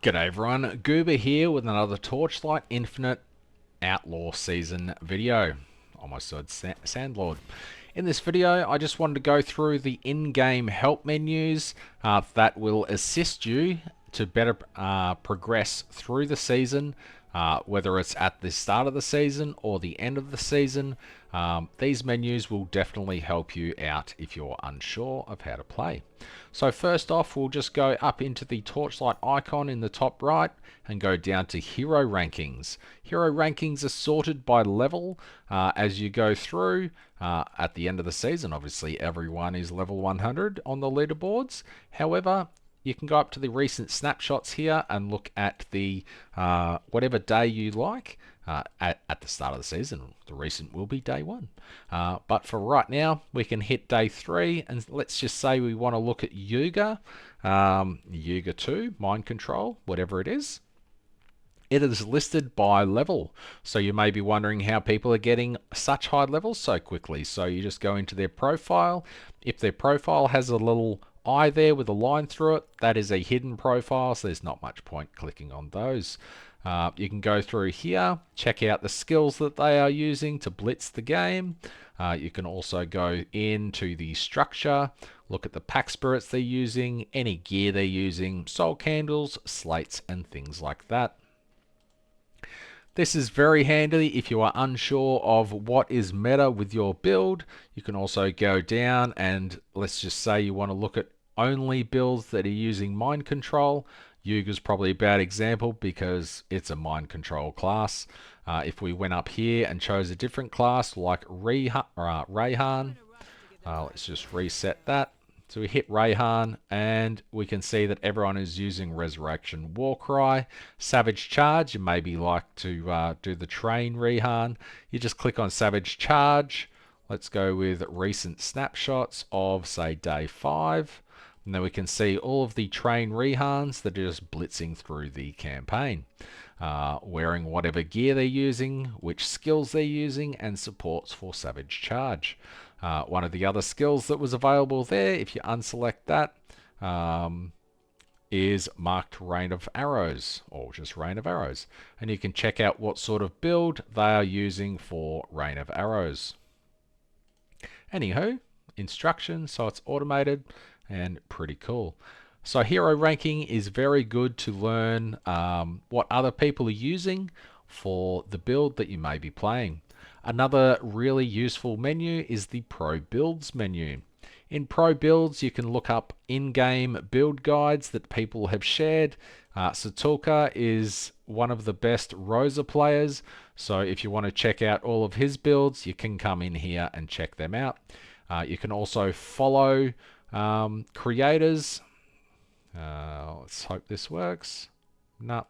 G'day everyone, Gooba here with another Torchlight Infinite Outlaw Season video. Almost said Sandlord. In this video, I just wanted to go through the in-game help menus that will assist you to better progress through the season, whether it's at the start of the season or the end of the season. These menus will definitely help you out if you're unsure of how to play. So first off, we'll just go up into the Torchlight icon in the top right and go down to Hero Rankings. Hero Rankings are sorted by level as you go through. At the end of the season, obviously everyone is level 100 on the leaderboards. However, you can go up to the recent snapshots here and look at the whatever day you like at the start of the season. The recent will be day 1. But for right now, we can hit day 3 and let's just say we want to look at Yuga, Yuga 2, Mind Control, whatever it is. It is listed by level. So you may be wondering how people are getting such high levels so quickly. So you just go into their profile. If their profile has a little eye there with a line through it, that is a hidden profile, so there's not much point clicking on those. You can go through here, check out the skills that they are using to blitz the game. You can also go into the structure, look at the pack spirits they're using, any gear they're using, soul candles, slates, and things like that. This is very handy if you are unsure of what is meta with your build. You can also go down and let's just say you want to look at only builds that are using mind control. Yuga's probably a bad example because it's a mind control class. If we went up here and chose a different class like Rayhan, let's just reset that. So we hit Rayhan and we can see that everyone is using Resurrection Warcry. Savage Charge, you maybe like to do the train Rayhan. You just click on Savage Charge. Let's go with recent snapshots of say day 5. And then we can see all of the train Rehans that are just blitzing through the campaign. Wearing whatever gear they're using, which skills they're using, and supports for Savage Charge. One of the other skills that was available there, if you unselect that, is marked Rain of Arrows, or just Rain of Arrows. And you can check out what sort of build they are using for Rain of Arrows. Anywho, instructions, so it's automated and pretty cool. So hero ranking is very good to learn what other people are using for the build that you may be playing. Another really useful menu is the Pro Builds menu. In Pro Builds, you can look up in-game build guides that people have shared. Satulka is one of the best Rosa players, so if you want to check out all of his builds, you can come in here and check them out. You can also follow creators. Let's hope this works. No.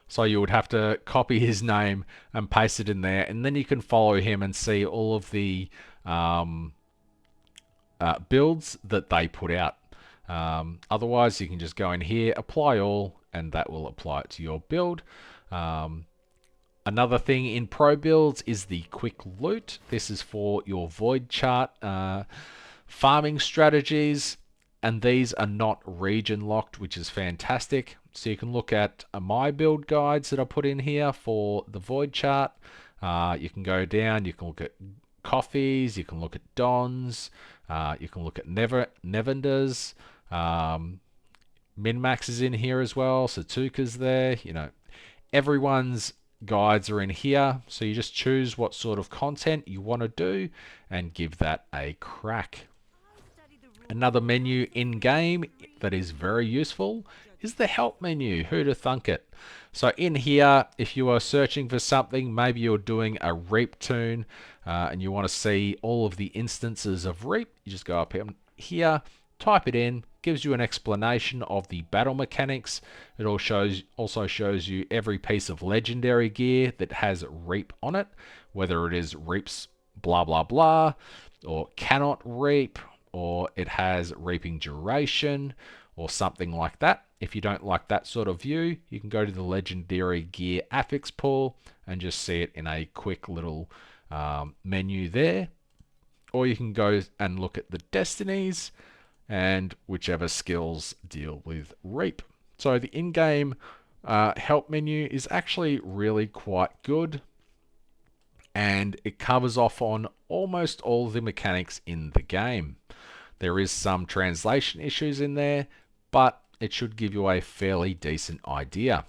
So you would have to copy his name and paste it in there, and then you can follow him and see all of the builds that they put out. Otherwise, you can just go in here, apply all, and that will apply it to your build. Another thing in Pro Builds is the quick loot. This is for your void chart farming strategies, and these are not region locked, which is fantastic. So you can look at my build guides that I put in here for the void chart. You can go down, you can look at coffees, you can look at dons, you can look at Nevenders, Min-Max is in here as well, Satuka's there, you know, everyone's guides are in here, so you just choose what sort of content you want to do and give that a crack. Another menu in game that is very useful is the help menu. Who'd have thunk it? So in here, if you are searching for something, maybe you're doing a reap toon and you want to see all of the instances of reap, you just go up here, type it in, gives you an explanation of the battle mechanics. It also shows you every piece of legendary gear that has reap on it, whether it is reaps blah blah blah, or cannot reap, or it has reaping duration, or something like that. If you don't like that sort of view, you can go to the legendary gear affix pool and just see it in a quick little menu there. Or you can go and look at the destinies and whichever skills deal with reap. So the in-game help menu is actually really quite good, and it covers off on almost all the mechanics in the game. There is some translation issues in there, but it should give you a fairly decent idea.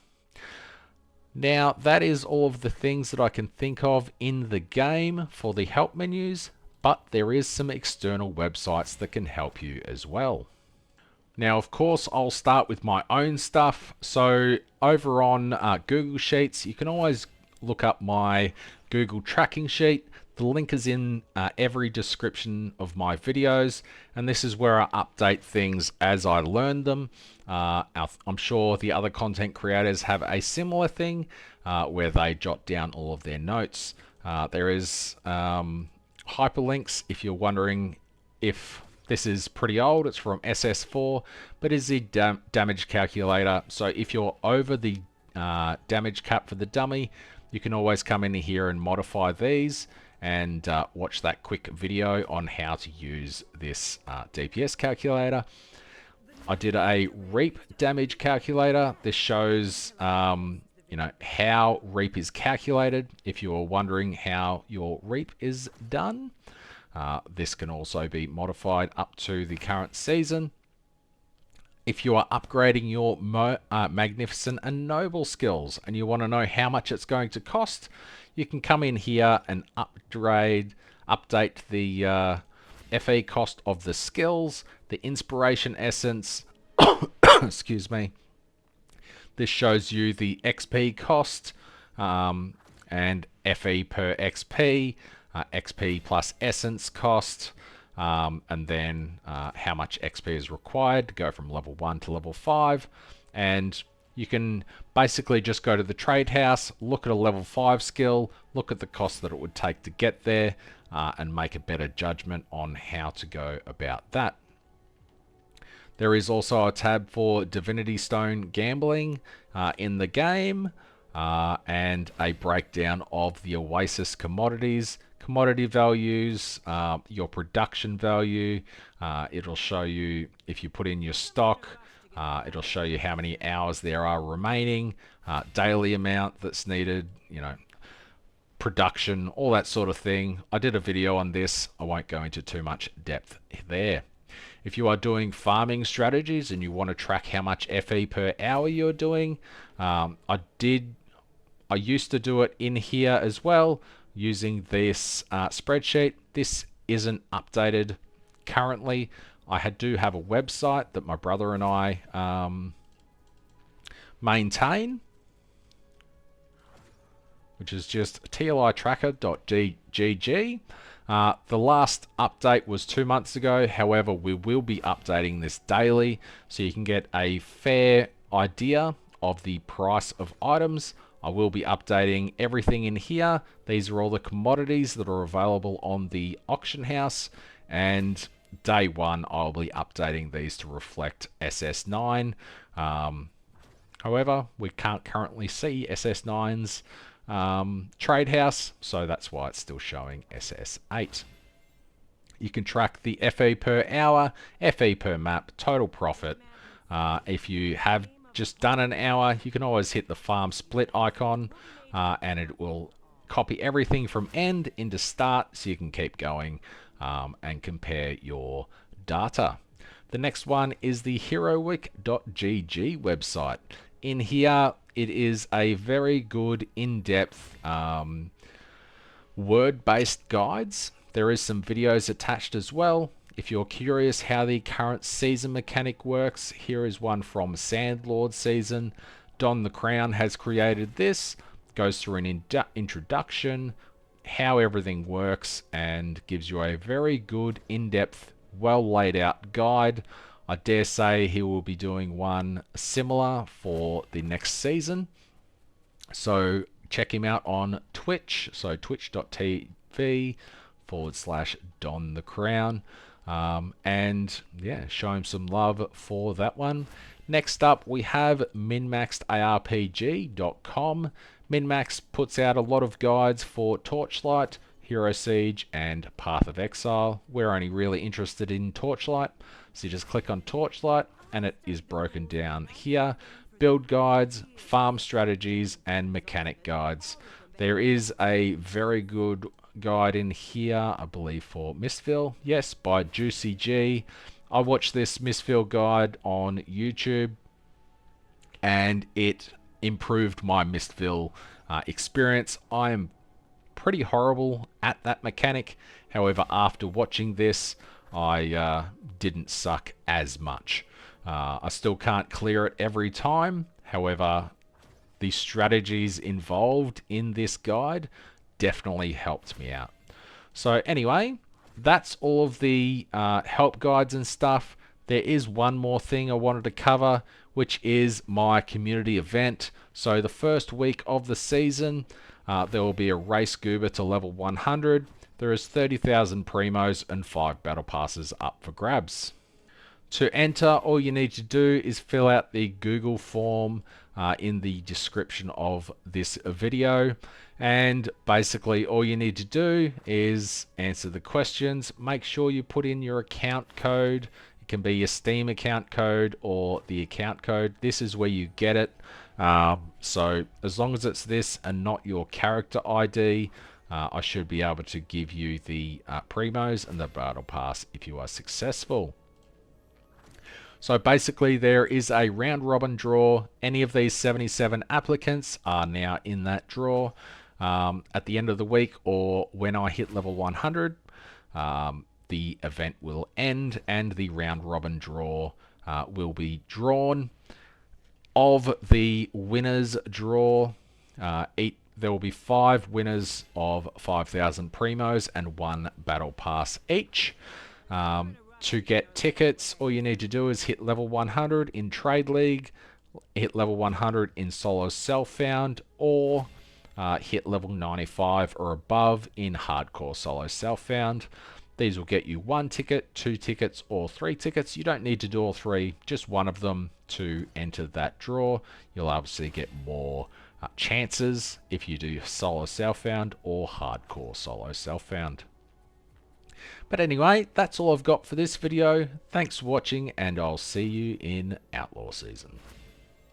Now, that is all of the things that I can think of in the game for the help menus, but there is some external websites that can help you as well. Now, of course, I'll start with my own stuff. So over on Google Sheets, you can always look up my Google tracking sheet. The link is in every description of my videos, and this is where I update things as I learn them. I'm sure the other content creators have a similar thing where they jot down all of their notes. There is hyperlinks if you're wondering if this is pretty old. It's from SS4, but is the damage calculator. So if you're over the damage cap for the dummy, you can always come in here and modify these and watch that quick video on how to use this DPS calculator. I did a reap damage calculator. This shows you know, how reap is calculated if you're wondering how your reap is done. This can also be modified up to the current season. If you are upgrading your Magnificent and Noble skills and you want to know how much it's going to cost, you can come in here and update the FE cost of the skills, the Inspiration Essence, excuse me. This shows you the XP cost and FE per XP. XP plus essence cost, and then how much XP is required to go from level 1 to level 5. And you can basically just go to the trade house, look at a level 5 skill, look at the cost that it would take to get there, and make a better judgment on how to go about that. There is also a tab for Divinity Stone gambling in the game, and a breakdown of the Oasis commodities, commodity values, your production value. It'll show you if you put in your stock. It'll show you how many hours there are remaining, daily amount that's needed, you know, production, all that sort of thing. I did a video on this. I won't go into too much depth there. If you are doing farming strategies and you want to track how much FE per hour you're doing, I used to do it in here as well using this spreadsheet. This isn't updated currently. I do have a website that my brother and I maintain, which is just tlitracker.gg. The last update was 2 months ago. However, we will be updating this daily so you can get a fair idea of the price of items. I will be updating everything in here. These are all the commodities that are available on the auction house, and day one I'll be updating these to reflect SS9. However, we can't currently see SS9's trade house, so that's why it's still showing SS8. You can track the FE per hour, FE per map, total profit. If you have just done an hour, you can always hit the farm split icon, and it will copy everything from end into start, so you can keep going and compare your data. The next one is the heroic.gg website. In here, it is a very good in-depth word-based guides. There is some videos attached as well. If you're curious how the current season mechanic works, here is one from Sandlord season. Don the Crown has created this, goes through an introduction, how everything works, and gives you a very good in-depth, well laid out guide. I dare say he will be doing one similar for the next season. So check him out on Twitch. So twitch.tv/Don the Crown. And yeah, show him some love for that one. Next up, we have minmaxedarpg.com. Minmax puts out a lot of guides for Torchlight, Hero Siege, and Path of Exile. We're only really interested in Torchlight, so you just click on Torchlight and it is broken down here. build guides, farm strategies, and mechanic guides. There is a very good guide in here, I believe, for Mistville. Yes, by Juicy G. I watched this Mistville guide on YouTube, and it improved my Mistville experience. I am pretty horrible at that mechanic. However, after watching this, I didn't suck as much. I still can't clear it every time. However, the strategies involved in this guide definitely helped me out. So anyway, that's all of the help guides and stuff. There is one more thing I wanted to cover, which is my community event. So the first week of the season, there will be a race Gooba to level 100. There is 30,000 Primos and 5 Battle Passes up for grabs. To enter, all you need to do is fill out the Google form in the description of this video, and basically all you need to do is answer the questions. Make sure you put in your account code. It can be your Steam account code or the account code. This is where you get it. So as long as it's this and not your character ID, I should be able to give you the Primos and the Battle Pass if you are successful. So basically there is a round robin draw. Any of these 77 applicants are now in that draw. At the end of the week, or when I hit level 100, the event will end and the round robin draw will be drawn. Of the winners draw, there will be 5 winners of 5,000 Primos and 1 Battle Pass each. To get tickets, all you need to do is hit level 100 in Trade League, hit level 100 in Solo Self-Found, or hit level 95 or above in Hardcore Solo Self-Found. These will get you 1 ticket, 2 tickets, or 3 tickets. You don't need to do all 3, just one of them to enter that draw. You'll obviously get more chances if you do Solo Self-Found or Hardcore Solo Self-Found. But anyway, that's all I've got for this video. Thanks for watching, and I'll see you in Outlaw Season.